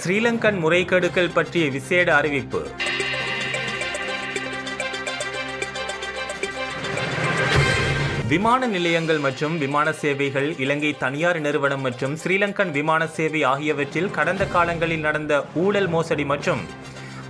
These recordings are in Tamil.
ஸ்ரீலங்கன் முறைகேடுகள் பற்றிய விசேட அறிவிப்பு. விமான நிலையங்கள் மற்றும் விமான சேவைகள், இலங்கை தனியார் நிறுவனம் மற்றும் ஸ்ரீலங்கன் விமான சேவை ஆகியவற்றில் கடந்த காலங்களில் நடந்த ஊழல், மோசடி மற்றும்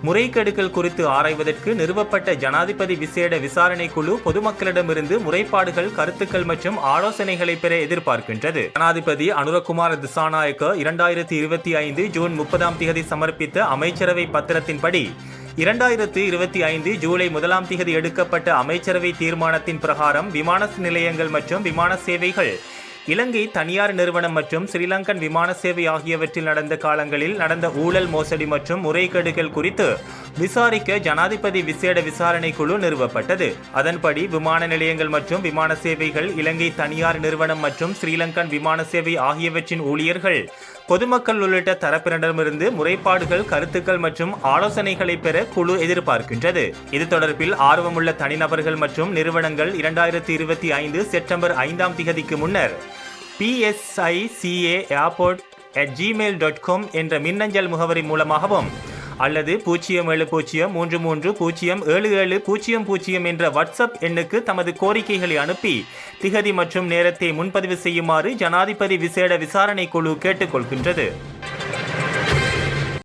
முறைகேடுகள் குறித்து ஆராய்வதற்கு நிறுவப்பட்ட ஜனாதிபதி விசேட விசாரணை குழு பொதுமக்களிடமிருந்து முறைப்பாடுகள், கருத்துக்கள் மற்றும் ஆலோசனைகளை பெற எதிர்பார்க்கின்றது. ஜனாதிபதி அனுரகுமார திசாநாயக்க 2025 ஜூன் 30 சமர்ப்பித்த அமைச்சரவை பத்திரத்தின்படி 2025 ஜூலை 1 எடுக்கப்பட்ட அமைச்சரவை தீர்மானத்தின் பிரகாரம் விமான நிலையங்கள் மற்றும் விமான சேவைகள், இலங்கை தனியார் நிறுவனம் மற்றும் ஸ்ரீலங்கன் விமான சேவை ஆகியவற்றில் நடந்த காலங்களில் நடந்த ஊழல், மோசடி மற்றும் முறைகேடுகள் குறித்து விசாரிக்க ஜனாதிபதி விசேட விசாரணை குழு நிறுவப்பட்டது. அதன்படி விமான நிலையங்கள் மற்றும் விமான சேவைகள், இலங்கை தனியார் நிறுவனம் மற்றும் ஸ்ரீலங்கன் விமான சேவை ஆகியவற்றின் ஊழியர்கள், பொதுமக்கள் உள்ளிட்ட தரப்பினரிடமிருந்து முறைப்பாடுகள், கருத்துக்கள் மற்றும் ஆலோசனைகளை பெற குழு எதிர்பார்க்கின்றது. இது தொடர்பில் ஆர்வமுள்ள தனிநபர்கள் மற்றும் நிறுவனங்கள் 2025 செப்டம்பர் 5 முன்னர் psica@gmail.com என்ற மின்னஞ்சல் முகவரி மூலமாகவும் அல்லது 0703307700 என்ற வாட்ஸ்அப் எண்ணுக்கு தமது கோரிக்கைகளை அனுப்பி திகதி மற்றும் நேரத்தை முன்பதிவு செய்யுமாறு ஜனாதிபதி விசேட விசாரணை குழு கேட்டுக்கொள்கின்றது.